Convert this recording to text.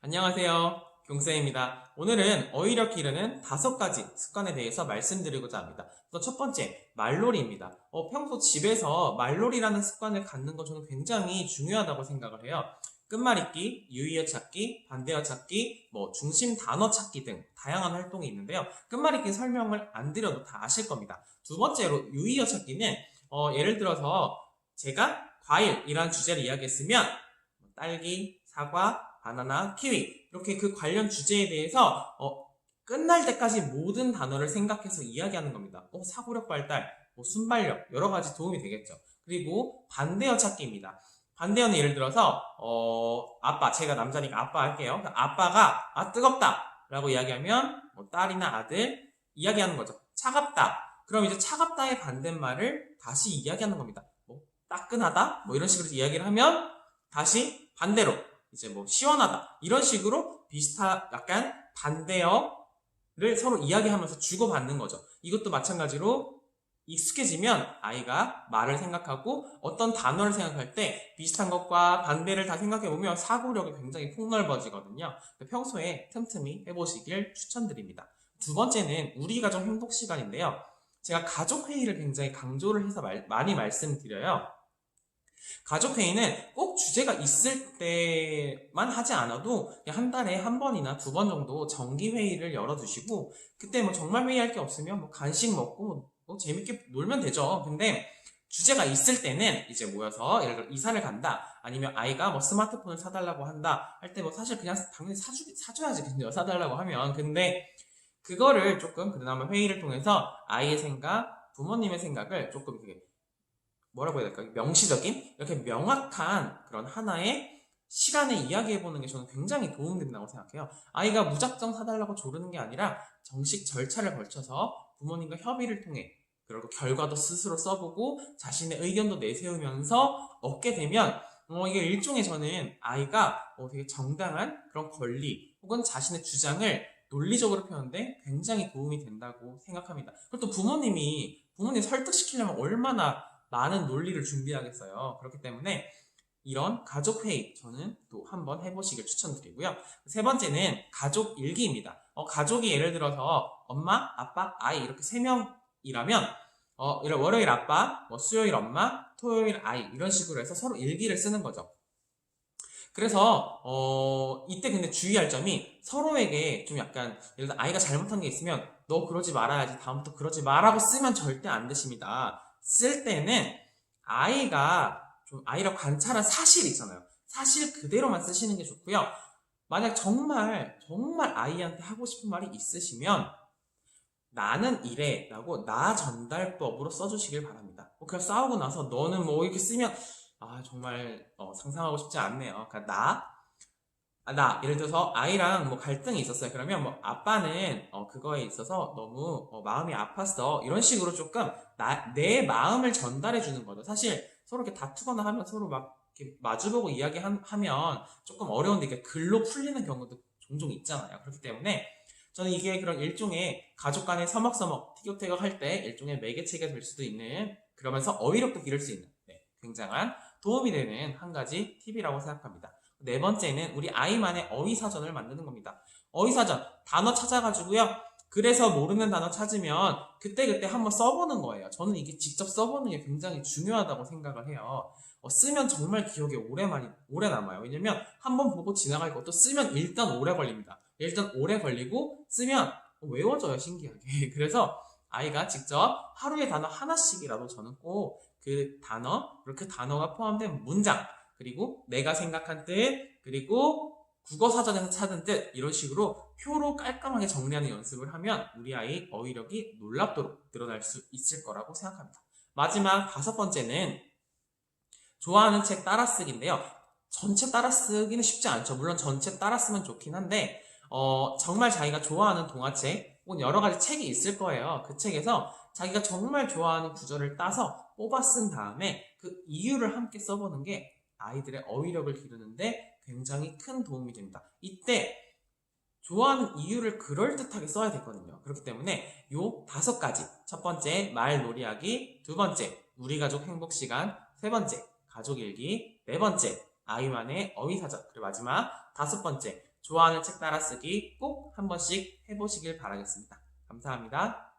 안녕하세요. 경쌤입니다. 오늘은 어휘력 기르는 5가지 습관에 대해서 말씀드리고자 합니다. 우선 첫 번째, 말놀이입니다. 평소 집에서 말놀이라는 습관을 갖는 거 저는 굉장히 중요하다고 생각을 해요. 끝말잇기, 유의어 찾기, 반대어 찾기, 중심 단어 찾기 등 다양한 활동이 있는데요. 끝말잇기 설명을 안 드려도 다 아실 겁니다. 두 번째로 유의어 찾기는 예를 들어서 제가 과일이라는 주제를 이야기했으면 딸기, 사과, 바나나, 키위 이렇게 그 관련 주제에 대해서 끝날 때까지 모든 단어를 생각해서 이야기하는 겁니다. 사고력 발달, 순발력 여러 가지 도움이 되겠죠. 그리고 반대어 찾기입니다. 반대어는 예를 들어서 아빠, 제가 남자니까 아빠 할게요. 아빠가 뜨겁다 라고 이야기하면 딸이나 아들 이야기하는 거죠. 차갑다. 그럼 이제 차갑다의 반대말을 다시 이야기하는 겁니다. 따끈하다 이런 식으로 이야기를 하면 다시 반대로 이제 시원하다 이런 식으로 약간 반대어를 서로 이야기하면서 주고받는 거죠. 이것도 마찬가지로 익숙해지면 아이가 말을 생각하고 어떤 단어를 생각할 때 비슷한 것과 반대를 다 생각해보면 사고력이 굉장히 폭넓어지거든요. 평소에 틈틈이 해보시길 추천드립니다. 두 번째는 우리 가족 행복 시간인데요. 제가 가족회의를 굉장히 강조를 해서 많이 말씀드려요. 가족회의는 꼭 주제가 있을 때만 하지 않아도 한 달에 한 번이나 2번 정도 정기회의를 열어두시고 그때 정말 회의할 게 없으면 간식 먹고 재밌게 놀면 되죠. 근데 주제가 있을 때는 이제 모여서 예를 들어 이사를 간다 아니면 아이가 스마트폰을 사달라고 한다 할 때 사실 그냥 당연히 사줘야지 그냥 사달라고 하면 근데 그거를 조금 그나마 회의를 통해서 아이의 생각, 부모님의 생각을 조금 뭐라고 해야 될까? 명시적인 이렇게 명확한 그런 하나의 시간에 이야기해보는 게 저는 굉장히 도움된다고 생각해요. 아이가 무작정 사달라고 조르는 게 아니라 정식 절차를 걸쳐서 부모님과 협의를 통해 그리고 결과도 스스로 써보고 자신의 의견도 내세우면서 얻게 되면 이게 일종의 저는 아이가 되게 정당한 그런 권리 혹은 자신의 주장을 논리적으로 표현하는데 굉장히 도움이 된다고 생각합니다. 그리고 또 부모님 설득시키려면 얼마나 많은 논리를 준비하겠어요. 그렇기 때문에 이런 가족회의 저는 또 한번 해보시길 추천드리고요. 세 번째는 가족 일기입니다. 가족이 예를 들어서 엄마, 아빠, 아이 이렇게 3명이라면 월요일 아빠, 수요일 엄마, 토요일 아이 이런 식으로 해서 서로 일기를 쓰는 거죠. 그래서 이때 근데 주의할 점이 서로에게 좀 약간 예를 들어 아이가 잘못한 게 있으면 너 그러지 말아야지 다음부터 그러지 마라고 쓰면 절대 안 되십니다. 쓸 때는 아이를 관찰한 사실 있잖아요. 사실 그대로만 쓰시는 게 좋고요. 만약 정말 아이한테 하고 싶은 말이 있으시면 나는 이래 라고 나 전달법으로 써주시길 바랍니다. 그냥 싸우고 나서 너는 이렇게 쓰면 정말 상상하고 싶지 않네요. 그러니까 예를 들어서 아이랑 갈등이 있었어요. 그러면 아빠는 그거에 있어서 너무 마음이 아팠어. 이런 식으로 조금 내 마음을 전달해 주는 거죠. 사실 서로 이렇게 다투거나 하면 서로 이렇게 마주보고 이야기하면 조금 어려운데 이게 글로 풀리는 경우도 종종 있잖아요. 그렇기 때문에 저는 이게 그런 일종의 가족 간의 서먹서먹 티격태격 할 때 일종의 매개체가 될 수도 있는 그러면서 어휘력도 기를 수 있는 굉장한 도움이 되는 한 가지 팁이라고 생각합니다. 네 번째는 우리 아이만의 어휘사전을 만드는 겁니다. 어휘사전, 단어 찾아가지고요. 그래서 모르는 단어 찾으면 그때그때 한번 써보는 거예요. 저는 이게 직접 써보는 게 굉장히 중요하다고 생각을 해요. 쓰면 정말 기억에 오래 남아요. 왜냐면 한번 보고 지나갈 것도 쓰면 일단 오래 걸립니다. 일단 오래 걸리고 쓰면 외워져요, 신기하게. 그래서 아이가 직접 하루에 단어 하나씩이라도 저는 꼭 그 단어가 포함된 문장, 그리고 내가 생각한 뜻, 그리고 국어사전에서 찾은 뜻 이런 식으로 표로 깔끔하게 정리하는 연습을 하면 우리 아이 어휘력이 놀랍도록 늘어날 수 있을 거라고 생각합니다. 마지막 5번째는 좋아하는 책 따라쓰기인데요. 전체 따라쓰기는 쉽지 않죠. 물론 전체 따라쓰면 좋긴 한데 정말 자기가 좋아하는 동화책 혹은 여러 가지 책이 있을 거예요. 그 책에서 자기가 정말 좋아하는 구절을 따서 뽑아 쓴 다음에 그 이유를 함께 써보는 게 아이들의 어휘력을 기르는데 굉장히 큰 도움이 됩니다. 이때 좋아하는 이유를 그럴듯하게 써야 되거든요. 그렇기 때문에 요 5가지, 첫 번째 말놀이하기, 두 번째 우리 가족 행복 시간, 세 번째 가족일기, 네 번째 아이만의 어휘사전, 그리고 마지막 5번째 좋아하는 책 따라쓰기 꼭 한 번씩 해보시길 바라겠습니다. 감사합니다.